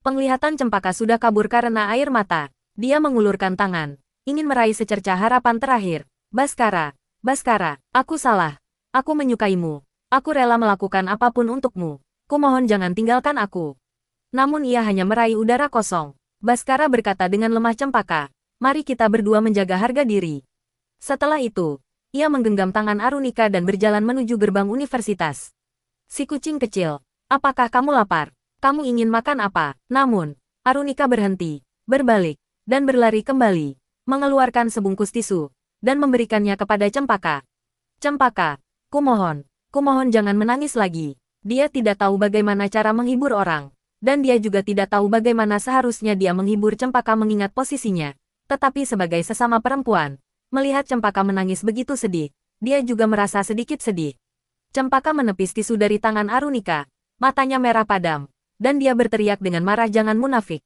Penglihatan Cempaka sudah kabur karena air mata. Dia mengulurkan tangan, ingin meraih secercah harapan terakhir. Baskara, Baskara, aku salah. Aku menyukaimu. Aku rela melakukan apapun untukmu. Kumohon jangan tinggalkan aku. Namun ia hanya meraih udara kosong. Baskara berkata dengan lemah Cempaka, mari kita berdua menjaga harga diri. Setelah itu, ia menggenggam tangan Arunika dan berjalan menuju gerbang universitas. Si kucing kecil, apakah kamu lapar? Kamu ingin makan apa? Namun, Arunika berhenti, berbalik, dan berlari kembali, mengeluarkan sebungkus tisu, dan memberikannya kepada Cempaka. Cempaka, kumohon jangan menangis lagi. Dia tidak tahu bagaimana cara menghibur orang. Dan dia juga tidak tahu bagaimana seharusnya dia menghibur Cempaka mengingat posisinya. Tetapi sebagai sesama perempuan, melihat Cempaka menangis begitu sedih, dia juga merasa sedikit sedih. Cempaka menepis tisu dari tangan Arunika, matanya merah padam, dan dia berteriak dengan marah, jangan munafik.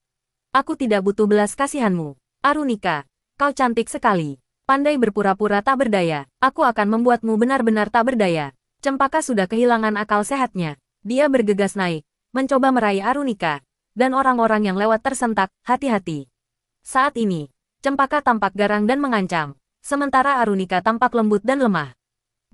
Aku tidak butuh belas kasihanmu. Arunika, kau cantik sekali. Pandai berpura-pura tak berdaya, aku akan membuatmu benar-benar tak berdaya. Cempaka sudah kehilangan akal sehatnya. Dia bergegas naik, mencoba meraih Arunika, dan orang-orang yang lewat tersentak, hati-hati. Saat ini, Cempaka tampak garang dan mengancam, sementara Arunika tampak lembut dan lemah.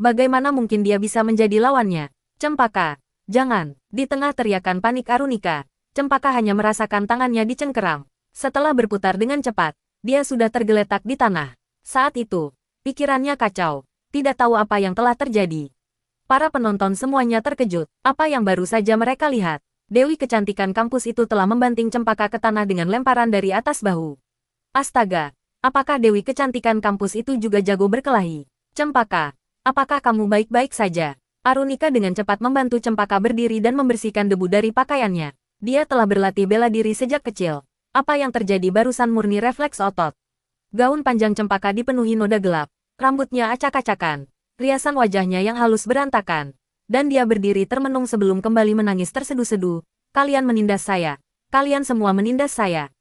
Bagaimana mungkin dia bisa menjadi lawannya? Cempaka, jangan! Di tengah teriakan panik Arunika, Cempaka hanya merasakan tangannya dicengkeram. Setelah berputar dengan cepat, dia sudah tergeletak di tanah. Saat itu, pikirannya kacau, tidak tahu apa yang telah terjadi. Para penonton semuanya terkejut, apa yang baru saja mereka lihat. Dewi kecantikan kampus itu telah membanting Cempaka ke tanah dengan lemparan dari atas bahu. Astaga, apakah Dewi kecantikan kampus itu juga jago berkelahi? Cempaka, apakah kamu baik-baik saja? Arunika dengan cepat membantu Cempaka berdiri dan membersihkan debu dari pakaiannya. Dia telah berlatih bela diri sejak kecil. Apa yang terjadi barusan murni refleks otot. Gaun panjang Cempaka dipenuhi noda gelap, rambutnya acak-acakan, riasan wajahnya yang halus berantakan. Dan dia berdiri termenung sebelum kembali menangis terseduh-seduh. Kalian menindas saya. Kalian semua menindas saya.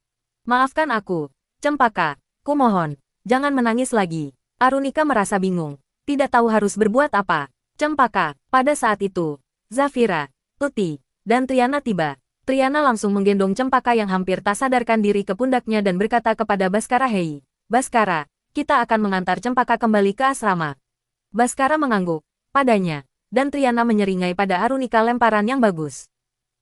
Maafkan aku, Cempaka. Kumohon, jangan menangis lagi. Arunika merasa bingung. Tidak tahu harus berbuat apa. Cempaka, pada saat itu, Zafira, Tuti, dan Triana tiba. Triana langsung menggendong Cempaka yang hampir tak sadarkan diri ke pundaknya dan berkata kepada Baskara, hei, Baskara, kita akan mengantar Cempaka kembali ke asrama. Baskara mengangguk padanya. Dan Triana menyeringai pada Arunika lemparan yang bagus.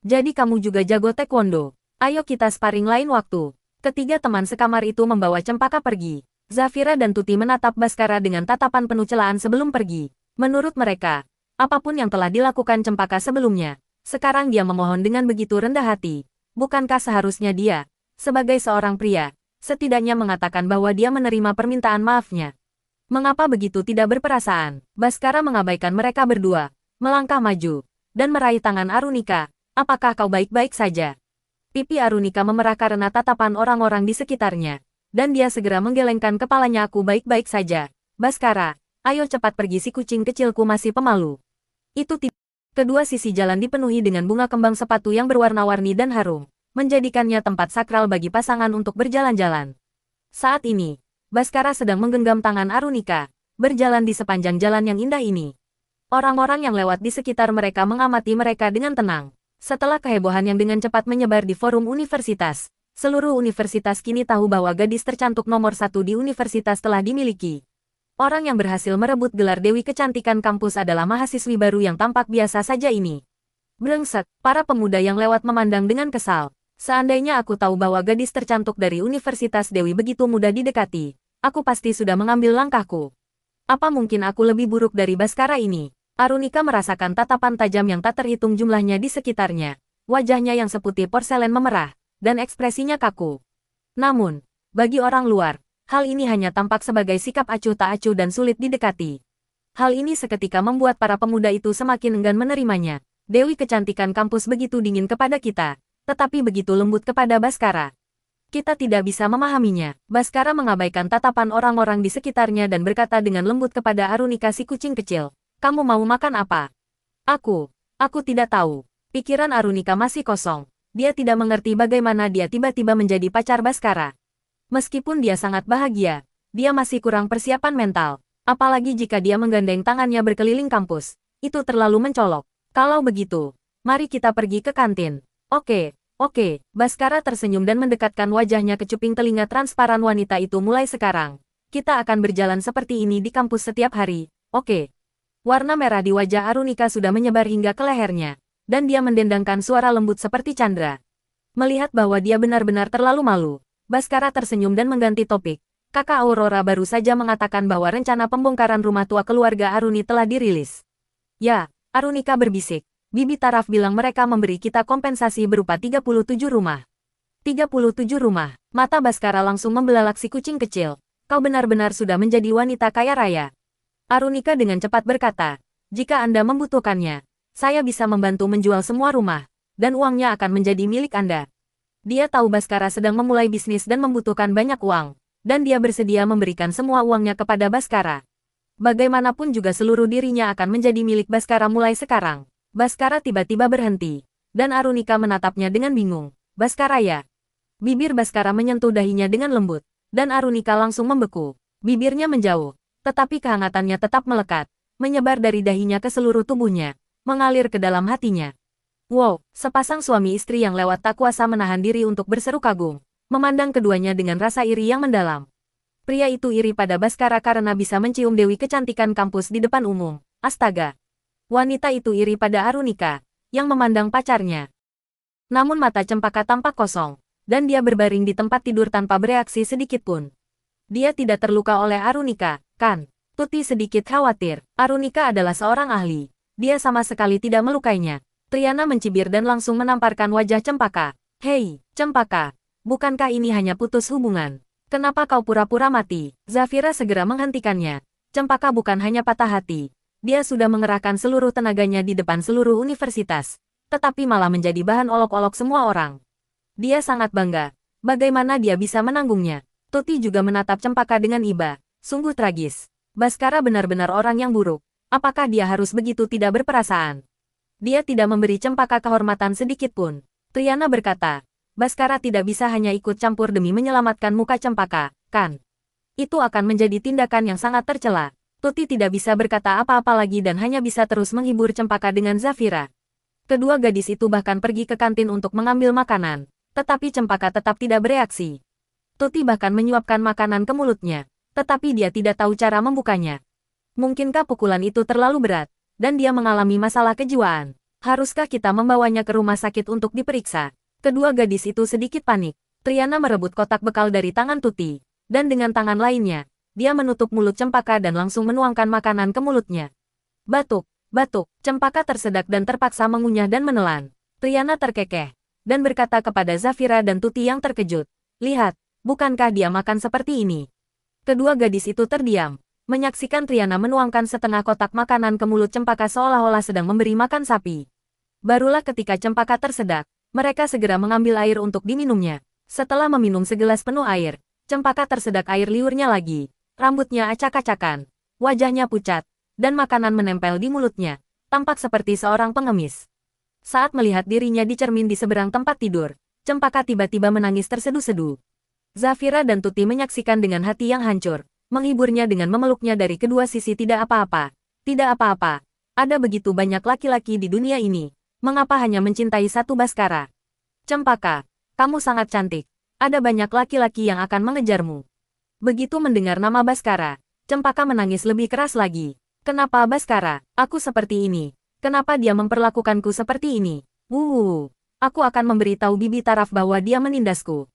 Jadi kamu juga jago taekwondo. Ayo kita sparring lain waktu. Ketiga teman sekamar itu membawa Cempaka pergi. Zafira dan Tuti menatap Baskara dengan tatapan penuh celaan sebelum pergi. Menurut mereka, apapun yang telah dilakukan Cempaka sebelumnya, sekarang dia memohon dengan begitu rendah hati. Bukankah seharusnya dia, sebagai seorang pria, setidaknya mengatakan bahwa dia menerima permintaan maafnya? Mengapa begitu tidak berperasaan? Baskara mengabaikan mereka berdua, melangkah maju, dan meraih tangan Arunika. Apakah kau baik-baik saja? Pipi Arunika memerah karena tatapan orang-orang di sekitarnya, dan dia segera menggelengkan kepalanya. Aku baik-baik saja. Baskara, ayo cepat pergi, si kucing kecilku masih pemalu. Itu tidak. Kedua sisi jalan dipenuhi dengan bunga kembang sepatu yang berwarna-warni dan harum, menjadikannya tempat sakral bagi pasangan untuk berjalan-jalan. Saat ini, Baskara sedang menggenggam tangan Arunika, berjalan di sepanjang jalan yang indah ini. Orang-orang yang lewat di sekitar mereka mengamati mereka dengan tenang. Setelah kehebohan yang dengan cepat menyebar di forum universitas, seluruh universitas kini tahu bahwa gadis tercantik nomor 1 di universitas telah dimiliki. Orang yang berhasil merebut gelar Dewi Kecantikan kampus adalah mahasiswi baru yang tampak biasa saja ini. Brengsek, para pemuda yang lewat memandang dengan kesal. Seandainya aku tahu bahwa gadis tercantik dari Universitas Dewi begitu mudah didekati, aku pasti sudah mengambil langkahku. Apa mungkin aku lebih buruk dari Baskara ini? Arunika merasakan tatapan tajam yang tak terhitung jumlahnya di sekitarnya. Wajahnya yang seputih porselen memerah, dan ekspresinya kaku. Namun, bagi orang luar, hal ini hanya tampak sebagai sikap acuh tak acuh dan sulit didekati. Hal ini seketika membuat para pemuda itu semakin enggan menerimanya. Dewi Kecantikan kampus begitu dingin kepada kita, tetapi begitu lembut kepada Baskara. Kita tidak bisa memahaminya. Baskara mengabaikan tatapan orang-orang di sekitarnya dan berkata dengan lembut kepada Arunika, si kucing kecil. Kamu mau makan apa? Aku tidak tahu. Pikiran Arunika masih kosong. Dia tidak mengerti bagaimana dia tiba-tiba menjadi pacar Baskara. Meskipun dia sangat bahagia, dia masih kurang persiapan mental. Apalagi jika dia menggandeng tangannya berkeliling kampus. Itu terlalu mencolok. Kalau begitu, mari kita pergi ke kantin. Oke, Oke, Baskara tersenyum dan mendekatkan wajahnya ke cuping telinga transparan wanita itu. Mulai sekarang, kita akan berjalan seperti ini di kampus setiap hari, oke? Warna merah di wajah Arunika sudah menyebar hingga ke lehernya, dan dia mendendangkan suara lembut seperti candra. Melihat bahwa dia benar-benar terlalu malu, Baskara tersenyum dan mengganti topik. Kakak Aurora baru saja mengatakan bahwa rencana pembongkaran rumah tua keluarga Aruni telah dirilis. Ya, Arunika berbisik. Bibi Taraf bilang mereka memberi kita kompensasi berupa 37 rumah. 37 rumah. Mata Baskara langsung membelalak si kucing kecil. Kau benar-benar sudah menjadi wanita kaya raya. Arunika dengan cepat berkata, jika Anda membutuhkannya, saya bisa membantu menjual semua rumah, dan uangnya akan menjadi milik Anda. Dia tahu Baskara sedang memulai bisnis dan membutuhkan banyak uang, dan dia bersedia memberikan semua uangnya kepada Baskara. Bagaimanapun juga seluruh dirinya akan menjadi milik Baskara mulai sekarang. Baskara tiba-tiba berhenti, dan Arunika menatapnya dengan bingung. Baskara ya? Bibir Baskara menyentuh dahinya dengan lembut, dan Arunika langsung membeku. Bibirnya menjauh, tetapi kehangatannya tetap melekat, menyebar dari dahinya ke seluruh tubuhnya, mengalir ke dalam hatinya. Wow, sepasang suami istri yang lewat tak kuasa menahan diri untuk berseru kagum, memandang keduanya dengan rasa iri yang mendalam. Pria itu iri pada Baskara karena bisa mencium dewi kecantikan kampus di depan umum. Astaga! Wanita itu iri pada Arunika, yang memandang pacarnya. Namun mata Cempaka tampak kosong, dan dia berbaring di tempat tidur tanpa bereaksi sedikitpun. Dia tidak terluka oleh Arunika, kan? Tuti sedikit khawatir. Arunika adalah seorang ahli. Dia sama sekali tidak melukainya. Triana mencibir dan langsung menamparkan wajah Cempaka. Hei, Cempaka, bukankah ini hanya putus hubungan? Kenapa kau pura-pura mati? Zafira segera menghentikannya. Cempaka bukan hanya patah hati. Dia sudah mengerahkan seluruh tenaganya di depan seluruh universitas, tetapi malah menjadi bahan olok-olok semua orang. Dia sangat bangga. Bagaimana dia bisa menanggungnya? Tuti juga menatap Cempaka dengan iba. Sungguh tragis. Baskara benar-benar orang yang buruk. Apakah dia harus begitu tidak berperasaan? Dia tidak memberi Cempaka kehormatan sedikitpun. Triana berkata, Baskara tidak bisa hanya ikut campur demi menyelamatkan muka Cempaka, kan? Itu akan menjadi tindakan yang sangat tercela. Tuti tidak bisa berkata apa-apa lagi dan hanya bisa terus menghibur Cempaka dengan Zafira. Kedua gadis itu bahkan pergi ke kantin untuk mengambil makanan, tetapi Cempaka tetap tidak bereaksi. Tuti bahkan menyuapkan makanan ke mulutnya, tetapi dia tidak tahu cara membukanya. Mungkinkah pukulan itu terlalu berat, dan dia mengalami masalah kejiwaan? Haruskah kita membawanya ke rumah sakit untuk diperiksa? Kedua gadis itu sedikit panik. Triana merebut kotak bekal dari tangan Tuti, dan dengan tangan lainnya, dia menutup mulut Cempaka dan langsung menuangkan makanan ke mulutnya. Batuk, batuk, Cempaka tersedak dan terpaksa mengunyah dan menelan. Triana terkekeh, dan berkata kepada Zafira dan Tuti yang terkejut, lihat, bukankah dia makan seperti ini? Kedua gadis itu terdiam, menyaksikan Triana menuangkan setengah kotak makanan ke mulut Cempaka seolah-olah sedang memberi makan sapi. Barulah ketika Cempaka tersedak, mereka segera mengambil air untuk diminumnya. Setelah meminum segelas penuh air, Cempaka tersedak air liurnya lagi. Rambutnya acak-acakan, wajahnya pucat, dan makanan menempel di mulutnya, tampak seperti seorang pengemis. Saat melihat dirinya di cermin di seberang tempat tidur, Cempaka tiba-tiba menangis terseduh-seduh. Zafira dan Tuti menyaksikan dengan hati yang hancur, menghiburnya dengan memeluknya dari kedua sisi. Tidak apa-apa, tidak apa-apa. Ada begitu banyak laki-laki di dunia ini, mengapa hanya mencintai satu Baskara? Cempaka, kamu sangat cantik. Ada banyak laki-laki yang akan mengejarmu. Begitu mendengar nama Baskara, Cempaka menangis lebih keras lagi. Kenapa Baskara? Aku seperti ini. Kenapa dia memperlakukanku seperti ini? Aku akan memberitahu Bibi Taraf bahwa dia menindasku.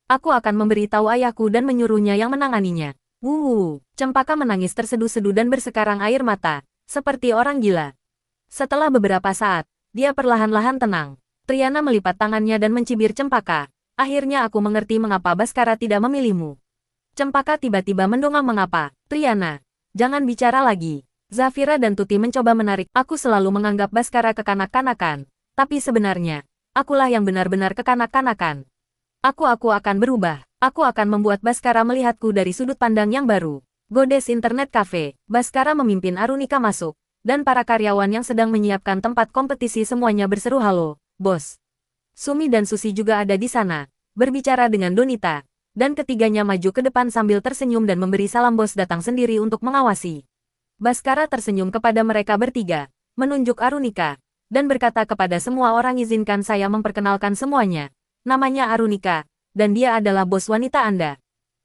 Aku akan memberitahu ayahku dan menyuruhnya yang menanganinya. Cempaka menangis terseduh-seduh dan bersekarang air mata, seperti orang gila. Setelah beberapa saat, dia perlahan-lahan tenang. Triana melipat tangannya dan mencibir Cempaka. Akhirnya aku mengerti mengapa Baskara tidak memilihmu. Cempaka tiba-tiba mendongak. Mengapa? Triana, jangan bicara lagi. Zafira dan Tuti mencoba menarik. Aku selalu menganggap Baskara kekanak-kanakan. Tapi sebenarnya, akulah yang benar-benar kekanak-kanakan. Aku akan berubah. Aku akan membuat Baskara melihatku dari sudut pandang yang baru. Goddess Internet Cafe. Baskara memimpin Arunika masuk, dan para karyawan yang sedang menyiapkan tempat kompetisi semuanya berseru halo, bos. Sumi dan Susi juga ada di sana, berbicara dengan Donita. Dan ketiganya maju ke depan sambil tersenyum dan memberi salam. Bos datang sendiri untuk mengawasi. Baskara tersenyum kepada mereka bertiga, menunjuk Arunika. dan berkata kepada semua orang, izinkan saya memperkenalkan semuanya. Namanya Arunika, dan dia adalah bos wanita Anda.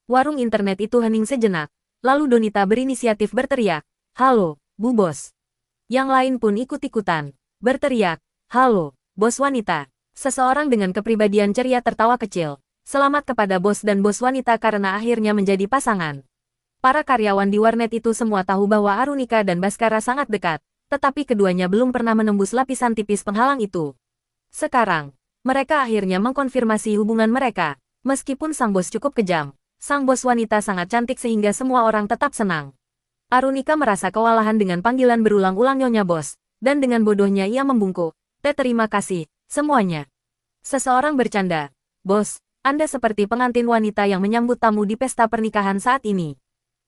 Warung internet itu hening sejenak, lalu Donita berinisiatif berteriak, "Halo, Bu Bos." Yang lain pun ikut-ikutan, berteriak, "Halo, Bos Wanita." Seseorang dengan kepribadian ceria tertawa kecil. Selamat kepada bos dan bos wanita karena akhirnya menjadi pasangan. Para karyawan di warnet itu semua tahu bahwa Arunika dan Bhaskara sangat dekat, tetapi keduanya belum pernah menembus lapisan tipis penghalang itu. Sekarang, mereka akhirnya mengkonfirmasi hubungan mereka. Meskipun sang bos cukup kejam, sang bos wanita sangat cantik sehingga semua orang tetap senang. Arunika merasa kewalahan dengan panggilan berulang-ulang Nyonya Bos, dan dengan bodohnya ia membungkuk, terima kasih, semuanya." Seseorang bercanda, "Bos, Anda seperti pengantin wanita yang menyambut tamu di pesta pernikahan saat ini."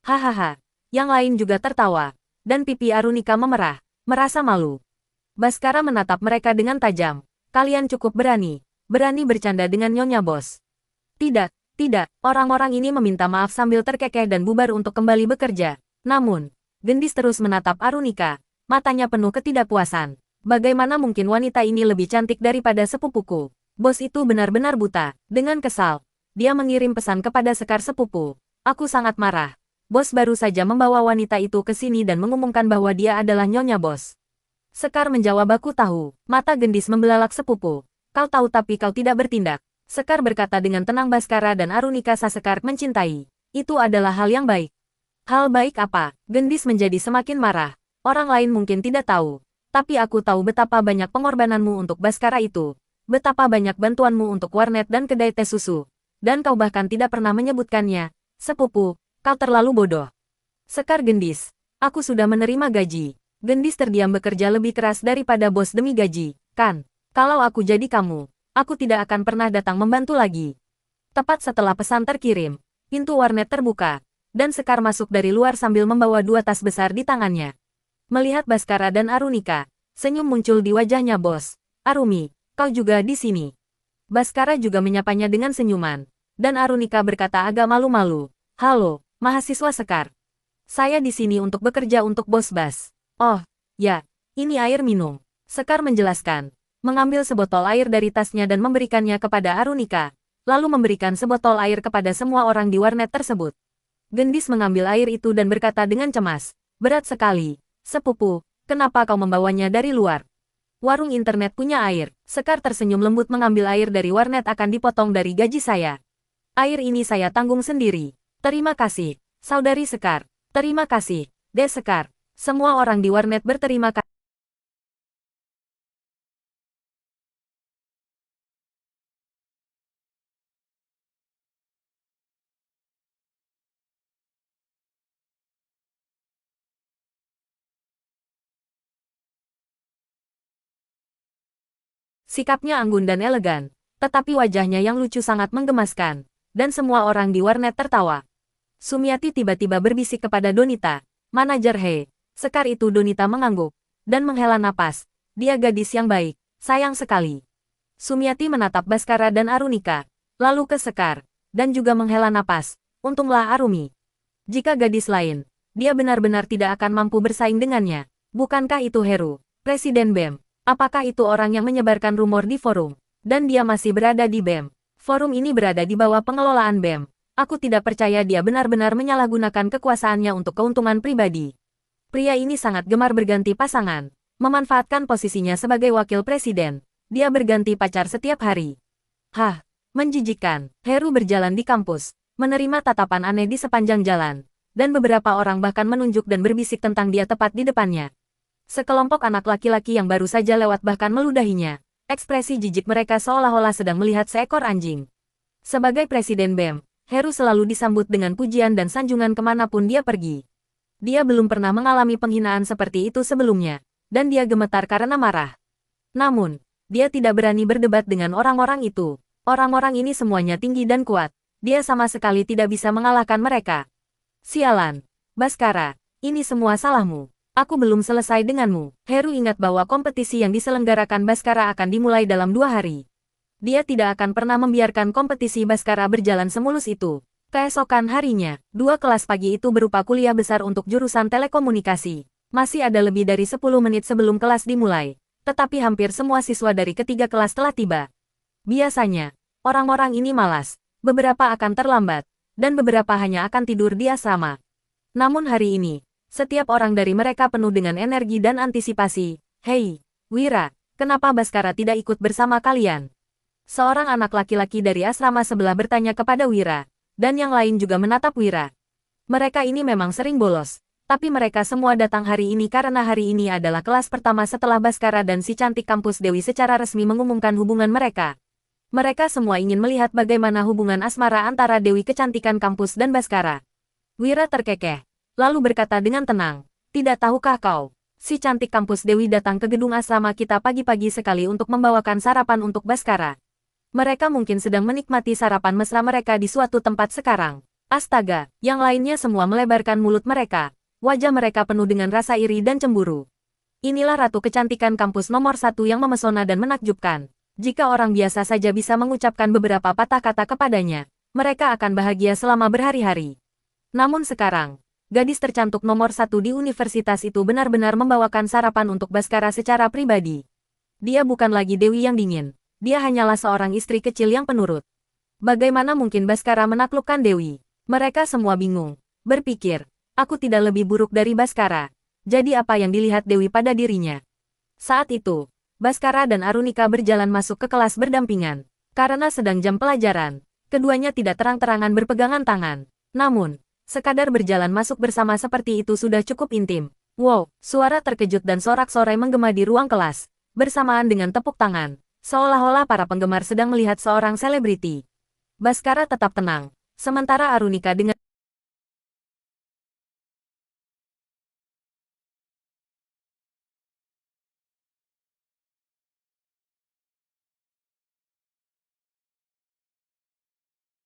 Hahaha. Yang lain juga tertawa, dan pipi Arunika memerah, merasa malu. Bhaskara menatap mereka dengan tajam. "Kalian cukup berani bercanda dengan Nyonya Bos." "Tidak, tidak." Orang-orang ini meminta maaf sambil terkekeh dan bubar untuk kembali bekerja. Namun, Gendis terus menatap Arunika, matanya penuh ketidakpuasan. Bagaimana mungkin wanita ini lebih cantik daripada sepupuku? Bos itu benar-benar buta. Dengan kesal, dia mengirim pesan kepada Sekar sepupu. "Aku sangat marah. Bos baru saja membawa wanita itu ke sini dan mengumumkan bahwa dia adalah Nyonya Bos." Sekar menjawab, "Aku tahu." Mata Gendis membelalak sepupu. "Kau tahu tapi kau tidak bertindak." Sekar berkata dengan tenang, "Bhaskara dan Arunika Sekar mencintai. Itu adalah hal yang baik." "Hal baik apa?" Gendis menjadi semakin marah. "Orang lain mungkin tidak tahu. Tapi aku tahu betapa banyak pengorbananmu untuk Bhaskara itu. Betapa banyak bantuanmu untuk warnet dan kedai teh susu. Dan kau bahkan tidak pernah menyebutkannya. Sepupu, kau terlalu bodoh." Sekar Gendis. "Aku sudah menerima gaji." Gendis terdiam, bekerja lebih keras daripada bos demi gaji, kan? Kalau aku jadi kamu, aku tidak akan pernah datang membantu lagi. Tepat setelah pesan terkirim, pintu warnet terbuka, dan Sekar masuk dari luar sambil membawa 2 tas besar di tangannya. Melihat Bhaskara dan Arunika, senyum muncul di wajahnya. "Bos, Arumi, kau juga di sini." Bhaskara juga menyapanya dengan senyuman, dan Arunika berkata agak malu-malu, "Halo, mahasiswa Sekar. Saya di sini untuk bekerja untuk Bos Bas." "Oh, ya, ini air minum." Sekar menjelaskan, mengambil sebotol air dari tasnya dan memberikannya kepada Arunika, lalu memberikan sebotol air kepada semua orang di warnet tersebut. Gendis mengambil air itu dan berkata dengan cemas, "Berat sekali. Sepupu, kenapa kau membawanya dari luar?" "Warung internet punya air." Sekar tersenyum lembut, "Mengambil air dari warnet akan dipotong dari gaji saya. Air ini saya tanggung sendiri." "Terima kasih, Saudari Sekar." "Terima kasih, Des Sekar." Semua orang di warnet berterima kasih. Sikapnya anggun dan elegan, tetapi wajahnya yang lucu sangat menggemaskan, dan semua orang di warnet tertawa. Sumiati tiba-tiba berbisik kepada Donita, "Manajer He." Sekar itu. Donita mengangguk, dan menghela napas. "Dia gadis yang baik, sayang sekali." Sumiati menatap Bhaskara dan Arunika, lalu ke Sekar, dan juga menghela napas. "Untunglah Arumi. Jika gadis lain, dia benar-benar tidak akan mampu bersaing dengannya. Bukankah itu Heru, Presiden BEM? Apakah itu orang yang menyebarkan rumor di forum? Dan dia masih berada di BEM. Forum ini berada di bawah pengelolaan BEM. Aku tidak percaya dia benar-benar menyalahgunakan kekuasaannya untuk keuntungan pribadi." Pria ini sangat gemar berganti pasangan, memanfaatkan posisinya sebagai wakil presiden. Dia berganti pacar setiap hari. Hah, menjijikkan. Heru berjalan di kampus, menerima tatapan aneh di sepanjang jalan, dan beberapa orang bahkan menunjuk dan berbisik tentang dia tepat di depannya. Sekelompok anak laki-laki yang baru saja lewat bahkan meludahinya. Ekspresi jijik mereka seolah-olah sedang melihat seekor anjing. Sebagai presiden BEM, Heru selalu disambut dengan pujian dan sanjungan kemanapun dia pergi. Dia belum pernah mengalami penghinaan seperti itu sebelumnya, dan dia gemetar karena marah. Namun, dia tidak berani berdebat dengan orang-orang itu. Orang-orang ini semuanya tinggi dan kuat. Dia sama sekali tidak bisa mengalahkan mereka. "Sialan, Bhaskara, ini semua salahmu. Aku belum selesai denganmu." Heru ingat bahwa kompetisi yang diselenggarakan Bhaskara akan dimulai dalam 2 hari. Dia tidak akan pernah membiarkan kompetisi Bhaskara berjalan semulus itu. Keesokan harinya, 2 kelas pagi itu berupa kuliah besar untuk jurusan telekomunikasi. Masih ada lebih dari 10 menit sebelum kelas dimulai, Tetapi hampir semua siswa dari ketiga kelas telah tiba. Biasanya, orang-orang ini malas, beberapa akan terlambat, dan beberapa hanya akan tidur di asrama. Namun hari ini, setiap orang dari mereka penuh dengan energi dan antisipasi. Hei, Wira, kenapa Bhaskara tidak ikut bersama kalian? Seorang anak laki-laki dari asrama sebelah bertanya kepada Wira, dan yang lain juga menatap Wira. Mereka ini memang sering bolos, tapi mereka semua datang hari ini karena hari ini adalah kelas pertama setelah Bhaskara dan si cantik kampus Dewi secara resmi mengumumkan hubungan mereka. Mereka semua ingin melihat bagaimana hubungan asmara antara Dewi kecantikan kampus dan Bhaskara. Wira terkekeh, lalu berkata dengan tenang, "Tidak tahukah kau, si cantik kampus Dewi datang ke gedung asrama kita pagi-pagi sekali untuk membawakan sarapan untuk Bhaskara. Mereka mungkin sedang menikmati sarapan mesra mereka di suatu tempat sekarang." Astaga, yang lainnya semua melebarkan mulut mereka. Wajah mereka penuh dengan rasa iri dan cemburu. Inilah ratu kecantikan kampus nomor 1 yang memesona dan menakjubkan. Jika orang biasa saja bisa mengucapkan beberapa patah kata kepadanya, mereka akan bahagia selama berhari-hari. Namun sekarang, gadis tercantik nomor 1 di universitas itu benar-benar membawakan sarapan untuk Bhaskara secara pribadi. Dia bukan lagi Dewi yang dingin, dia hanyalah seorang istri kecil yang penurut. Bagaimana mungkin Bhaskara menaklukkan Dewi? Mereka semua bingung, berpikir, aku tidak lebih buruk dari Bhaskara. Jadi apa yang dilihat Dewi pada dirinya? Saat itu, Bhaskara dan Arunika berjalan masuk ke kelas berdampingan. Karena sedang jam pelajaran, keduanya tidak terang-terangan berpegangan tangan. Namun, sekadar berjalan masuk bersama seperti itu sudah cukup intim. Wow, suara terkejut dan sorak-sorai menggema di ruang kelas, bersamaan dengan tepuk tangan, seolah-olah para penggemar sedang melihat seorang selebriti. Bhaskara tetap tenang, sementara Arunika dengan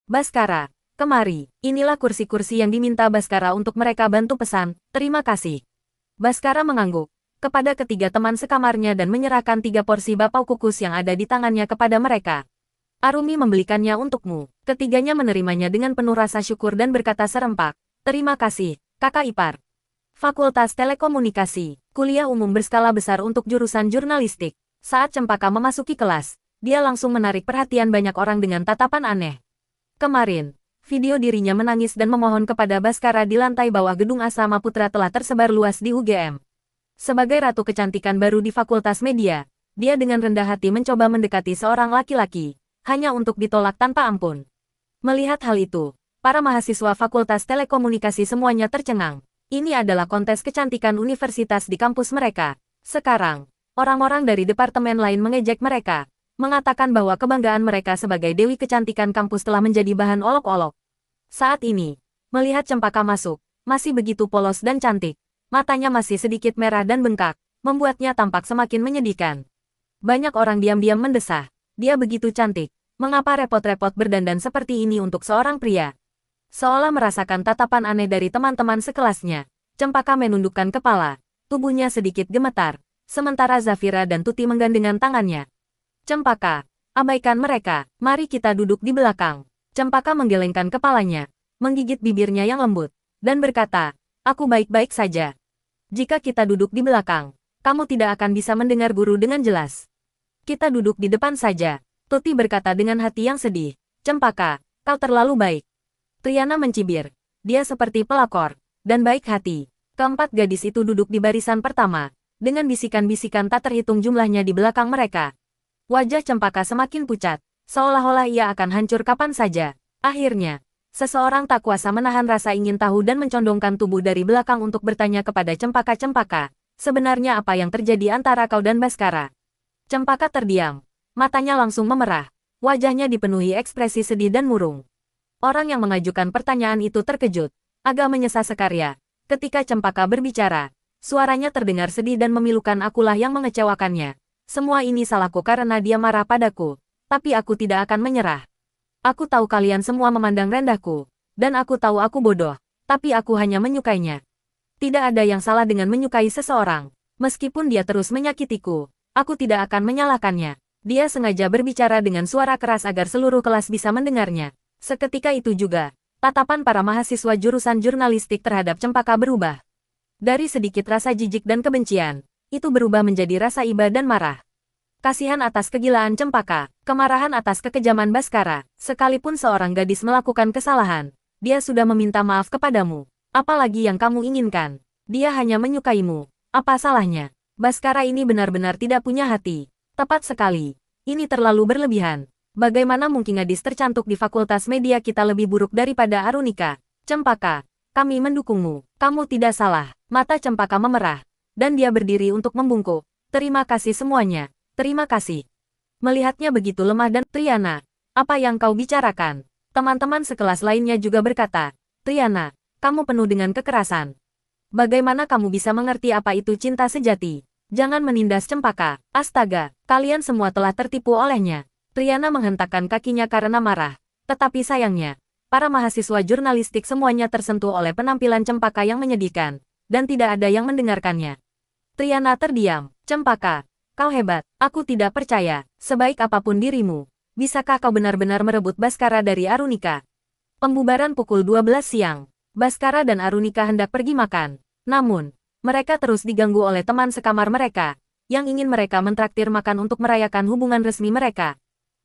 Bhaskara, kemari, inilah kursi-kursi yang diminta Bhaskara untuk mereka bantu pesan, terima kasih. Bhaskara mengangguk kepada ketiga teman sekamarnya dan menyerahkan 3 porsi bapau kukus yang ada di tangannya kepada mereka. Arumi membelikannya untukmu. Ketiganya menerimanya dengan penuh rasa syukur dan berkata serempak, terima kasih, kakak ipar. Fakultas Telekomunikasi, kuliah umum berskala besar untuk jurusan jurnalistik. Saat Cempaka memasuki kelas, dia langsung menarik perhatian banyak orang dengan tatapan aneh. Kemarin, video dirinya menangis dan memohon kepada Bhaskara di lantai bawah gedung asrama putra telah tersebar luas di UGM. Sebagai ratu kecantikan baru di Fakultas Media, dia dengan rendah hati mencoba mendekati seorang laki-laki, hanya untuk ditolak tanpa ampun. Melihat hal itu, para mahasiswa Fakultas Telekomunikasi semuanya tercengang. Ini adalah kontes kecantikan universitas di kampus mereka. Sekarang, orang-orang dari departemen lain mengejek mereka, mengatakan bahwa kebanggaan mereka sebagai Dewi kecantikan kampus telah menjadi bahan olok-olok. Saat ini, melihat Cempaka masuk, masih begitu polos dan cantik, matanya masih sedikit merah dan bengkak, membuatnya tampak semakin menyedihkan. Banyak orang diam-diam mendesah, dia begitu cantik, mengapa repot-repot berdandan seperti ini untuk seorang pria? Seolah merasakan tatapan aneh dari teman-teman sekelasnya, Cempaka menundukkan kepala, tubuhnya sedikit gemetar, sementara Zafira dan Tuti menggandengan tangannya. Cempaka, abaikan mereka, mari kita duduk di belakang. Cempaka menggelengkan kepalanya, menggigit bibirnya yang lembut, dan berkata, aku baik-baik saja. Jika kita duduk di belakang, kamu tidak akan bisa mendengar guru dengan jelas. Kita duduk di depan saja, Tuti berkata dengan hati yang sedih. Cempaka, kau terlalu baik. Triana mencibir, dia seperti pelakor, dan baik hati. Keempat gadis itu duduk di barisan pertama, dengan bisikan-bisikan tak terhitung jumlahnya di belakang mereka. Wajah Cempaka semakin pucat, seolah-olah ia akan hancur kapan saja. Akhirnya, seseorang tak kuasa menahan rasa ingin tahu dan mencondongkan tubuh dari belakang untuk bertanya kepada Cempaka. Cempaka, sebenarnya apa yang terjadi antara kau dan Bhaskara? Cempaka terdiam, matanya langsung memerah, wajahnya dipenuhi ekspresi sedih dan murung. Orang yang mengajukan pertanyaan itu terkejut, agak menyesal sekarya. Ketika Cempaka berbicara, suaranya terdengar sedih dan memilukan. Akulah yang mengecewakannya. Semua ini salahku karena dia marah padaku, tapi aku tidak akan menyerah. Aku tahu kalian semua memandang rendahku, dan aku tahu aku bodoh, tapi aku hanya menyukainya. Tidak ada yang salah dengan menyukai seseorang. Meskipun dia terus menyakitiku, aku tidak akan menyalahkannya. Dia sengaja berbicara dengan suara keras agar seluruh kelas bisa mendengarnya. Seketika itu juga, tatapan para mahasiswa jurusan jurnalistik terhadap Cempaka berubah. Dari sedikit rasa jijik dan kebencian, itu berubah menjadi rasa iba dan marah. Kasihan atas kegilaan Cempaka, kemarahan atas kekejaman Bhaskara, sekalipun seorang gadis melakukan kesalahan, dia sudah meminta maaf kepadamu. Apalagi yang kamu inginkan? Dia hanya menyukaimu. Apa salahnya? Bhaskara ini benar-benar tidak punya hati. Tepat sekali. Ini terlalu berlebihan. Bagaimana mungkin gadis tercantik di fakultas media kita lebih buruk daripada Arunika? Cempaka, kami mendukungmu. Kamu tidak salah. Mata Cempaka memerah. Dan dia berdiri untuk membungkuk. Terima kasih semuanya. Terima kasih. Melihatnya begitu lemah dan, Triana, apa yang kau bicarakan? Teman-teman sekelas lainnya juga berkata, Triana, kamu penuh dengan kekerasan. Bagaimana kamu bisa mengerti apa itu cinta sejati? Jangan menindas Cempaka. Astaga, kalian semua telah tertipu olehnya. Triana menghentakkan kakinya karena marah. Tetapi sayangnya, para mahasiswa jurnalistik semuanya tersentuh oleh penampilan Cempaka yang menyedihkan, dan tidak ada yang mendengarkannya. Triana terdiam. Cempaka, kau hebat. Aku tidak percaya. Sebaik apapun dirimu, bisakah kau benar-benar merebut Bhaskara dari Arunika? Pembubaran pukul 12 siang. Bhaskara dan Arunika hendak pergi makan. Namun, mereka terus diganggu oleh teman sekamar mereka, yang ingin mereka mentraktir makan untuk merayakan hubungan resmi mereka.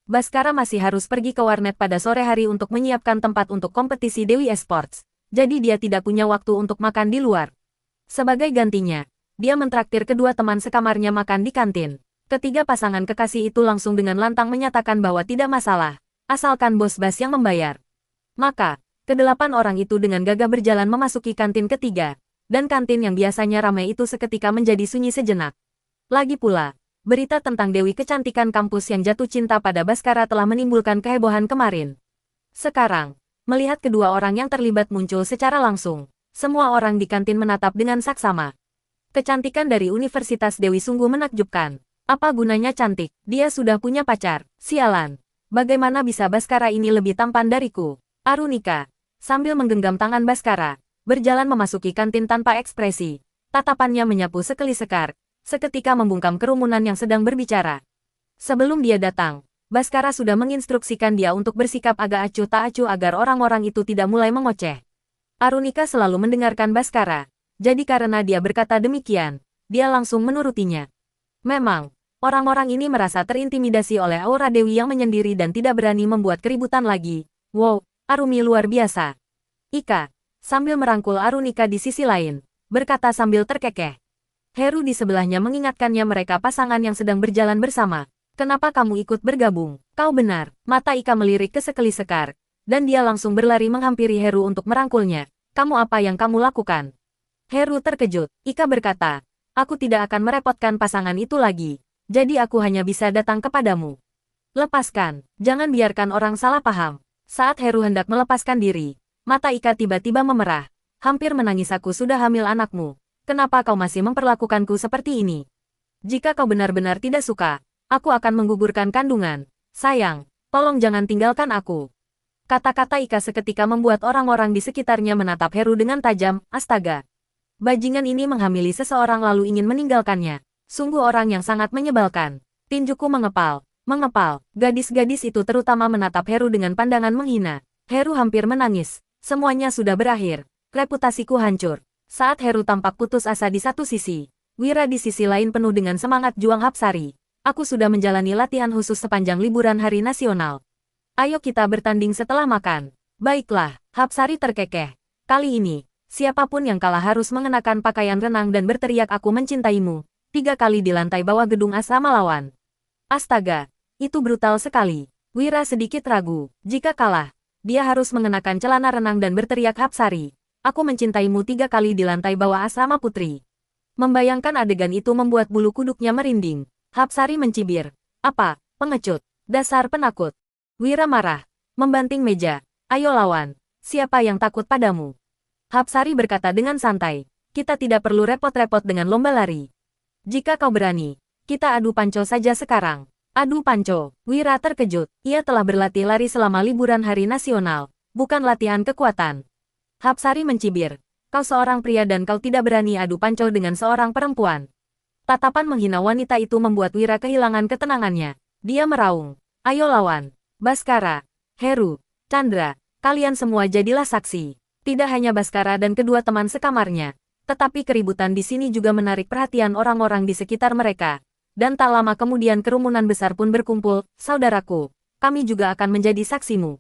Bhaskara masih harus pergi ke warnet pada sore hari untuk menyiapkan tempat untuk kompetisi Dewi Esports, jadi dia tidak punya waktu untuk makan di luar. Sebagai gantinya, dia mentraktir kedua teman sekamarnya makan di kantin. Ketiga pasangan kekasih itu langsung dengan lantang menyatakan bahwa tidak masalah, asalkan bos Bas yang membayar. Maka, kedelapan orang itu dengan gagah berjalan memasuki kantin ketiga, dan kantin yang biasanya ramai itu seketika menjadi sunyi sejenak. Lagi pula, berita tentang Dewi Kecantikan kampus yang jatuh cinta pada Bhaskara telah menimbulkan kehebohan kemarin. Sekarang, melihat kedua orang yang terlibat muncul secara langsung, semua orang di kantin menatap dengan saksama. Kecantikan dari Universitas Dewi sungguh menakjubkan. Apa gunanya cantik? Dia sudah punya pacar. Sialan. Bagaimana bisa Bhaskara ini lebih tampan dariku? Arunika, sambil menggenggam tangan Bhaskara, berjalan memasuki kantin tanpa ekspresi. Tatapannya menyapu sekeli-sekar, seketika membungkam kerumunan yang sedang berbicara. Sebelum dia datang, Bhaskara sudah menginstruksikan dia untuk bersikap agak acuh tak acuh agar orang-orang itu tidak mulai mengoceh. Arunika selalu mendengarkan Bhaskara, jadi karena dia berkata demikian, dia langsung menurutinya. Memang, orang-orang ini merasa terintimidasi oleh aura Dewi yang menyendiri dan tidak berani membuat keributan lagi. Wow, Arumi luar biasa. Ika, sambil merangkul Arunika di sisi lain, berkata sambil terkekeh. Heru di sebelahnya mengingatkannya mereka pasangan yang sedang berjalan bersama. Kenapa kamu ikut bergabung? Kau benar. Mata Ika melirik ke sekeli-sekar, dan dia langsung berlari menghampiri Heru untuk merangkulnya. Kamu apa yang kamu lakukan? Heru terkejut. Ika berkata, aku tidak akan merepotkan pasangan itu lagi, jadi aku hanya bisa datang kepadamu. Lepaskan, jangan biarkan orang salah paham. Saat Heru hendak melepaskan diri, mata Ika tiba-tiba memerah. Hampir menangis, aku sudah hamil anakmu. Kenapa kau masih memperlakukanku seperti ini? Jika kau benar-benar tidak suka, aku akan menggugurkan kandungan. Sayang, tolong jangan tinggalkan aku. Kata-kata Ika seketika membuat orang-orang di sekitarnya menatap Heru dengan tajam. Astaga. Bajingan ini menghamili seseorang lalu ingin meninggalkannya. Sungguh orang yang sangat menyebalkan. Tinjuku mengepal. Mengepal. Gadis-gadis itu terutama menatap Heru dengan pandangan menghina. Heru hampir menangis. Semuanya sudah berakhir. Reputasiku hancur. Saat Heru tampak putus asa di satu sisi, Wira di sisi lain penuh dengan semangat juang Hapsari. Aku sudah menjalani latihan khusus sepanjang liburan hari nasional. Ayo kita bertanding setelah makan. Baiklah, Hapsari terkekeh. Kali ini, siapapun yang kalah harus mengenakan pakaian renang dan berteriak aku mencintaimu 3 kali di lantai bawah gedung asrama lawan. Astaga, itu brutal sekali. Wira sedikit ragu. Jika kalah, dia harus mengenakan celana renang dan berteriak Hapsari. Aku mencintaimu 3 kali di lantai bawah asrama putri. Membayangkan adegan itu membuat bulu kuduknya merinding. Hapsari mencibir. Apa, pengecut, dasar penakut. Wira marah, membanting meja. Ayo lawan, siapa yang takut padamu? Hapsari berkata dengan santai. Kita tidak perlu repot-repot dengan lomba lari. Jika kau berani, kita adu panco saja sekarang. Adu panco. Wira terkejut. Ia telah berlatih lari selama liburan hari nasional, bukan latihan kekuatan. Hapsari mencibir, kau seorang pria dan kau tidak berani adu panco dengan seorang perempuan. Tatapan menghina wanita itu membuat Wira kehilangan ketenangannya. Dia meraung, ayo lawan. Bhaskara, Heru, Chandra, kalian semua jadilah saksi. Tidak hanya Bhaskara dan kedua teman sekamarnya, Tetapi keributan di sini juga menarik perhatian orang-orang di sekitar mereka. Dan tak lama kemudian kerumunan besar pun berkumpul. Saudaraku, kami juga akan menjadi saksimu.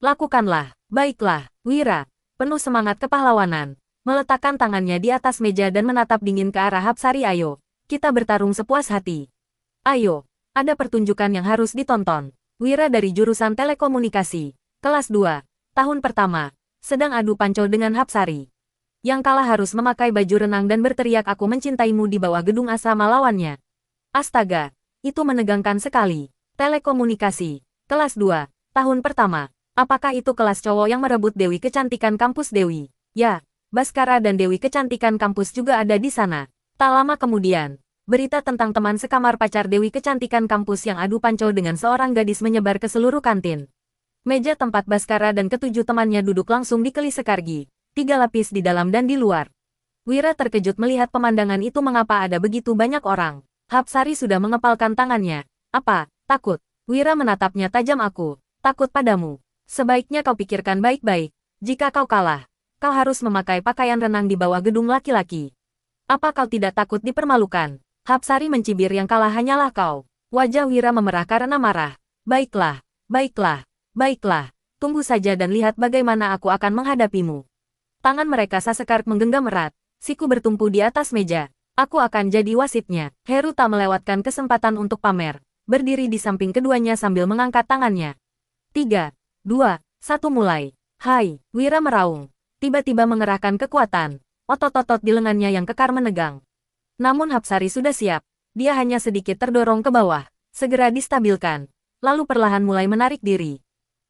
Lakukanlah. Baiklah, Wira. Penuh semangat kepahlawanan. Meletakkan tangannya di atas meja dan menatap dingin ke arah Hapsari. Ayo, kita bertarung sepuas hati. Ayo, ada pertunjukan yang harus ditonton. Wira dari jurusan telekomunikasi. Kelas 2. Tahun pertama. Sedang adu pancol dengan Hapsari. Yang kalah harus memakai baju renang dan berteriak aku mencintaimu di bawah gedung asrama lawannya. Astaga, itu menegangkan sekali. Telekomunikasi. Kelas 2. Tahun pertama. Apakah itu kelas cowok yang merebut Dewi Kecantikan kampus Dewi? Ya, Baskara dan Dewi Kecantikan kampus juga ada di sana. Tak lama kemudian, berita tentang teman sekamar pacar Dewi Kecantikan kampus yang adu pancol dengan seorang gadis menyebar ke seluruh kantin. Meja tempat Baskara dan ketujuh temannya duduk langsung dikeli sekargi. 3 lapis di dalam dan di luar. Wira terkejut melihat pemandangan itu. Mengapa ada begitu banyak orang? Hapsari sudah mengepalkan tangannya. Apa? Takut? Wira menatapnya tajam. Aku takut padamu. Sebaiknya kau pikirkan baik-baik. Jika kau kalah, kau harus memakai pakaian renang di bawah gedung laki-laki. Apa kau tidak takut dipermalukan? Hapsari mencibir. Yang kalah hanyalah kau. Wajah Wira memerah karena marah. Baiklah, baiklah, baiklah. Tunggu saja dan lihat bagaimana aku akan menghadapimu. Tangan mereka sasekar menggenggam erat. Siku bertumpu di atas meja. Aku akan jadi wasitnya. Heru tak melewatkan kesempatan untuk pamer. Berdiri di samping keduanya sambil mengangkat tangannya. 3, 2, 1 mulai. Hai, Wira meraung. Tiba-tiba mengerahkan kekuatan. Otot-otot di lengannya yang kekar menegang. Namun Hapsari sudah siap. Dia hanya sedikit terdorong ke bawah. Segera distabilkan. Lalu perlahan mulai menarik diri.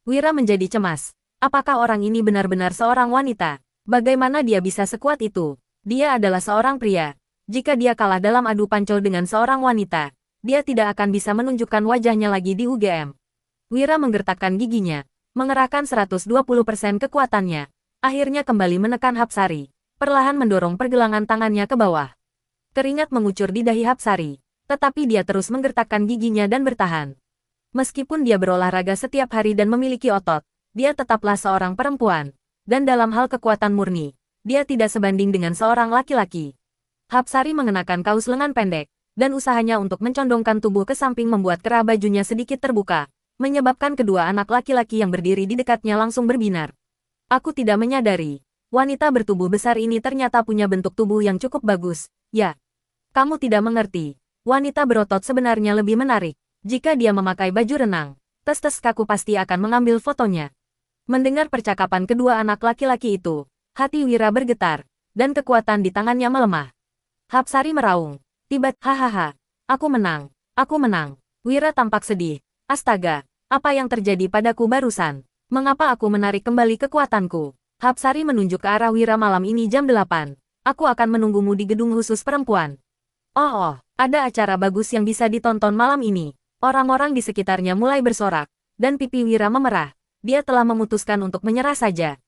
Wira menjadi cemas. Apakah orang ini benar-benar seorang wanita? Bagaimana dia bisa sekuat itu? Dia adalah seorang pria. Jika dia kalah dalam adu pancol dengan seorang wanita, dia tidak akan bisa menunjukkan wajahnya lagi di UGM. Wira menggertakkan giginya, mengerahkan 120% kekuatannya. Akhirnya kembali menekan Hapsari, perlahan mendorong pergelangan tangannya ke bawah. Keringat mengucur di dahi Hapsari, tetapi dia terus menggertakkan giginya dan bertahan. Meskipun dia berolahraga setiap hari dan memiliki otot, dia tetaplah seorang perempuan. Dan dalam hal kekuatan murni, dia tidak sebanding dengan seorang laki-laki. Hapsari mengenakan kaos lengan pendek, dan usahanya untuk mencondongkan tubuh ke samping membuat kerah bajunya sedikit terbuka, menyebabkan kedua anak laki-laki yang berdiri di dekatnya langsung berbinar. Aku tidak menyadari, wanita bertubuh besar ini ternyata punya bentuk tubuh yang cukup bagus. Ya, kamu tidak mengerti. Wanita berotot sebenarnya lebih menarik. Jika dia memakai baju renang, tes-tes kaku pasti akan mengambil fotonya. Mendengar percakapan kedua anak laki-laki itu, hati Wira bergetar, dan kekuatan di tangannya melemah. Hapsari meraung. Hahaha. Aku menang. Aku menang. Wira tampak sedih. Astaga, apa yang terjadi padaku barusan? Mengapa aku menarik kembali kekuatanku? Hapsari menunjuk ke arah Wira. Malam ini jam 8. Aku akan menunggumu di gedung khusus perempuan. Oh, ada acara bagus yang bisa ditonton malam ini. Orang-orang di sekitarnya mulai bersorak, dan pipi Wira memerah. Dia telah memutuskan untuk menyerah saja.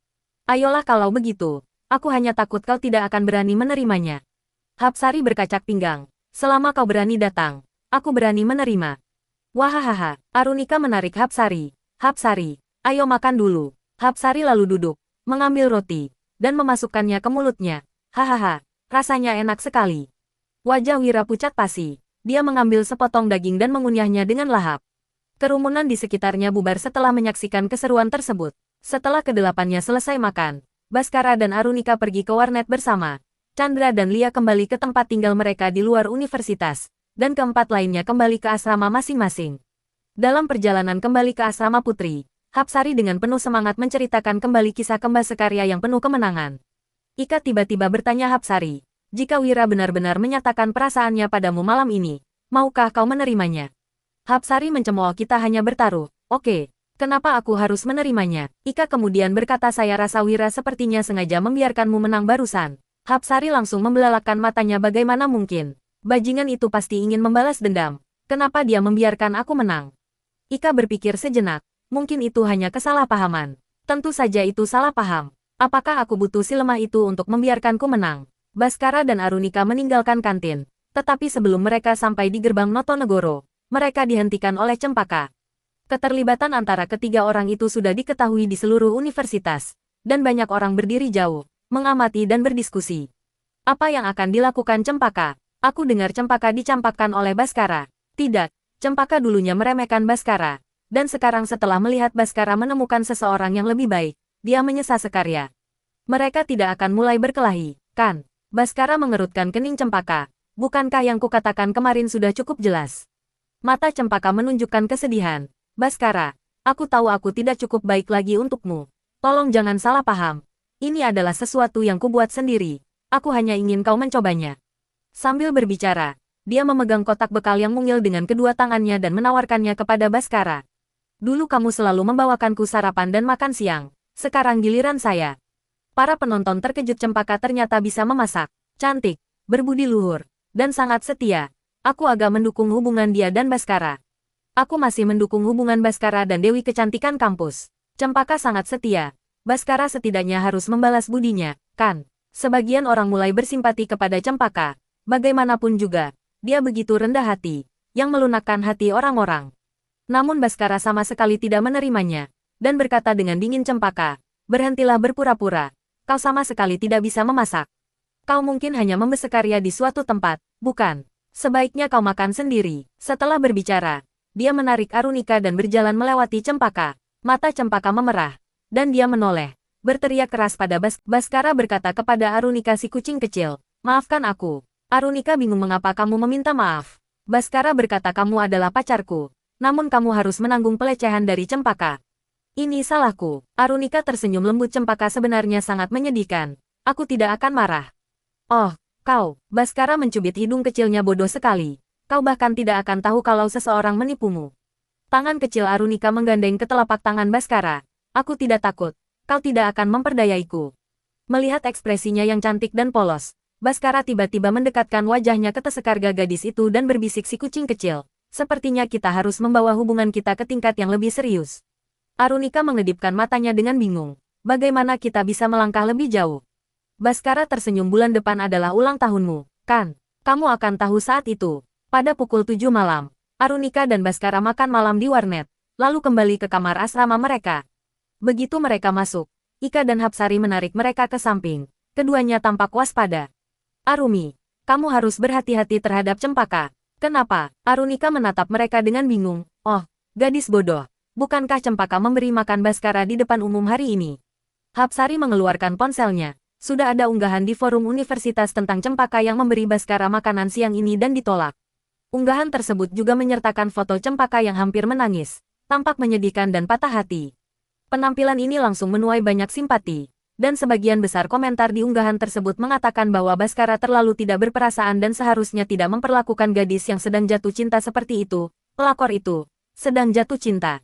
Ayolah kalau begitu. Aku hanya takut kau tidak akan berani menerimanya. Hapsari berkacak pinggang. Selama kau berani datang, aku berani menerima. Wahahaha. Arunika menarik Hapsari. Hapsari, ayo makan dulu. Hapsari lalu duduk, mengambil roti, dan memasukkannya ke mulutnya. Hahaha, rasanya enak sekali. Wajah Wira pucat pasi. Dia mengambil sepotong daging dan mengunyahnya dengan lahap. Kerumunan di sekitarnya bubar setelah menyaksikan keseruan tersebut. Setelah kedelapannya selesai makan, Baskara dan Arunika pergi ke warnet bersama. Chandra dan Lia kembali ke tempat tinggal mereka di luar universitas, dan keempat lainnya kembali ke asrama masing-masing. Dalam perjalanan kembali ke asrama putri, Hapsari dengan penuh semangat menceritakan kembali kisah kembar sekarya yang penuh kemenangan. Ika tiba-tiba bertanya Hapsari, jika Wira benar-benar menyatakan perasaannya padamu malam ini, maukah kau menerimanya? Hapsari mencemooh, kita hanya bertaruh. Oke, kenapa aku harus menerimanya? Ika kemudian berkata, saya rasa Wira sepertinya sengaja membiarkanmu menang barusan. Hapsari langsung membelalakan matanya, bagaimana mungkin? Bajingan itu pasti ingin membalas dendam. Kenapa dia membiarkan aku menang? Ika berpikir sejenak, mungkin itu hanya kesalahpahaman. Tentu saja itu salah paham. Apakah aku butuh si lemah itu untuk membiarkanku menang? Baskara dan Arunika meninggalkan kantin, tetapi sebelum mereka sampai di gerbang Notonegoro, mereka dihentikan oleh Cempaka. Keterlibatan antara ketiga orang itu sudah diketahui di seluruh universitas, dan banyak orang berdiri jauh, mengamati dan berdiskusi. Apa yang akan dilakukan Cempaka? Aku dengar Cempaka dicampakkan oleh Bhaskara. Tidak, Cempaka dulunya meremehkan Bhaskara. Dan sekarang setelah melihat Bhaskara menemukan seseorang yang lebih baik, dia menyesal sekarya. Mereka tidak akan mulai berkelahi, kan? Bhaskara mengerutkan kening Cempaka. Bukankah yang kukatakan kemarin sudah cukup jelas? Mata Cempaka menunjukkan kesedihan. Bhaskara, aku tahu aku tidak cukup baik lagi untukmu. Tolong jangan salah paham. Ini adalah sesuatu yang kubuat sendiri. Aku hanya ingin kau mencobanya. Sambil berbicara, dia memegang kotak bekal yang mungil dengan kedua tangannya dan menawarkannya kepada Bhaskara. Dulu kamu selalu membawakanku sarapan dan makan siang. Sekarang giliran saya. Para penonton terkejut Cempaka ternyata bisa memasak, cantik, berbudi luhur, dan sangat setia. Aku agak mendukung hubungan dia dan Bhaskara. Aku masih mendukung hubungan Bhaskara dan Dewi Kecantikan kampus. Cempaka sangat setia. Bhaskara setidaknya harus membalas budinya, kan? Sebagian orang mulai bersimpati kepada Cempaka. Bagaimanapun juga, dia begitu rendah hati, yang melunakkan hati orang-orang. Namun Bhaskara sama sekali tidak menerimanya, dan berkata dengan dingin Cempaka, berhentilah berpura-pura, kau sama sekali tidak bisa memasak. Kau mungkin hanya membesekarya di suatu tempat, bukan? Sebaiknya kau makan sendiri. Setelah berbicara, dia menarik Arunika dan berjalan melewati Cempaka. Mata Cempaka memerah, dan dia menoleh, berteriak keras pada Bhaskara berkata kepada Arunika si kucing kecil, maafkan aku. Arunika bingung mengapa kamu meminta maaf. Bhaskara berkata kamu adalah pacarku. Namun kamu harus menanggung pelecehan dari Cempaka. Ini salahku. Arunika tersenyum lembut. Cempaka sebenarnya sangat menyedihkan. Aku tidak akan marah. Oh, kau. Bhaskara mencubit hidung kecilnya bodoh sekali. Kau bahkan tidak akan tahu kalau seseorang menipumu. Tangan kecil Arunika menggandeng ke telapak tangan Bhaskara. Aku tidak takut. Kau tidak akan memperdayaiku. Melihat ekspresinya yang cantik dan polos, Bhaskara tiba-tiba mendekatkan wajahnya ke tesekarga gadis itu dan berbisik si kucing kecil. Sepertinya kita harus membawa hubungan kita ke tingkat yang lebih serius. Arunika mengedipkan matanya dengan bingung. Bagaimana kita bisa melangkah lebih jauh? Bhaskara tersenyum. Bulan depan adalah ulang tahunmu, kan? Kamu akan tahu saat itu. Pada pukul 7 malam, Arunika dan Bhaskara makan malam di warnet, lalu kembali ke kamar asrama mereka. Begitu mereka masuk, Ika dan Hapsari menarik mereka ke samping. Keduanya tampak waspada. Arumi, kamu harus berhati-hati terhadap Cempaka. Kenapa? Arunika menatap mereka dengan bingung. Oh, gadis bodoh. Bukankah Cempaka memberi makan Bhaskara di depan umum hari ini? Hapsari mengeluarkan ponselnya. Sudah ada unggahan di forum universitas tentang Cempaka yang memberi Bhaskara makanan siang ini dan ditolak. Unggahan tersebut juga menyertakan foto Cempaka yang hampir menangis. Tampak menyedihkan dan patah hati. Penampilan ini langsung menuai banyak simpati. Dan sebagian besar komentar di unggahan tersebut mengatakan bahwa Bhaskara terlalu tidak berperasaan dan seharusnya tidak memperlakukan gadis yang sedang jatuh cinta seperti itu. Pelakor itu sedang jatuh cinta.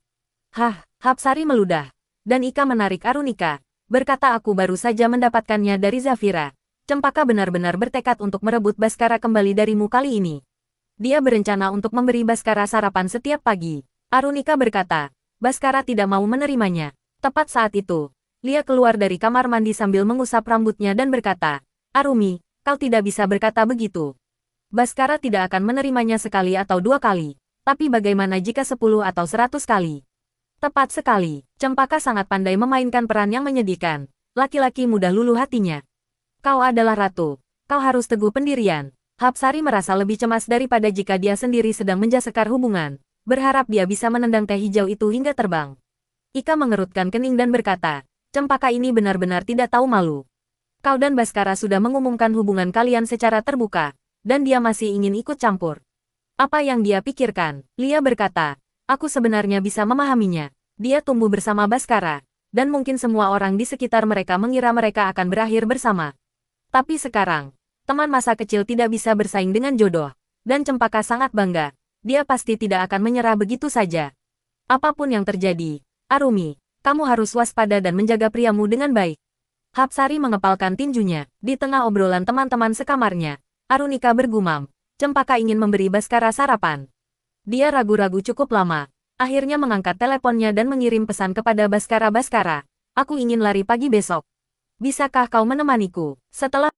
Hah, Hapsari meludah. Dan Ika menarik Arunika. Berkata aku baru saja mendapatkannya dari Zafira. Cempaka benar-benar bertekad untuk merebut Bhaskara kembali darimu kali ini. Dia berencana untuk memberi Bhaskara sarapan setiap pagi. Arunika berkata, Bhaskara tidak mau menerimanya. Tepat saat itu, Lia keluar dari kamar mandi sambil mengusap rambutnya dan berkata, Arumi, kau tidak bisa berkata begitu. Bhaskara tidak akan menerimanya sekali atau 2 kali. Tapi bagaimana jika 10 atau 100 kali? Tepat sekali, Cempaka sangat pandai memainkan peran yang menyedihkan. Laki-laki mudah luluh hatinya. Kau adalah ratu. Kau harus teguh pendirian. Hapsari merasa lebih cemas daripada jika dia sendiri sedang menjasekar hubungan. Berharap dia bisa menendang teh hijau itu hingga terbang. Ika mengerutkan kening dan berkata, Cempaka ini benar-benar tidak tahu malu. Kau dan Bhaskara sudah mengumumkan hubungan kalian secara terbuka, dan dia masih ingin ikut campur. Apa yang dia pikirkan? Lia berkata, aku sebenarnya bisa memahaminya. Dia tumbuh bersama Bhaskara, dan mungkin semua orang di sekitar mereka mengira mereka akan berakhir bersama. Tapi sekarang, teman masa kecil tidak bisa bersaing dengan jodoh, dan Cempaka sangat bangga. Dia pasti tidak akan menyerah begitu saja. Apapun yang terjadi, Arumi, kamu harus waspada dan menjaga priamu dengan baik. Hapsari mengepalkan tinjunya. Di tengah obrolan teman-teman sekamarnya, Arunika bergumam, Cempaka ingin memberi Bhaskara sarapan. Dia ragu-ragu cukup lama. Akhirnya mengangkat teleponnya dan mengirim pesan kepada Bhaskara. Bhaskara, aku ingin lari pagi besok. Bisakah kau menemaniku? Setelah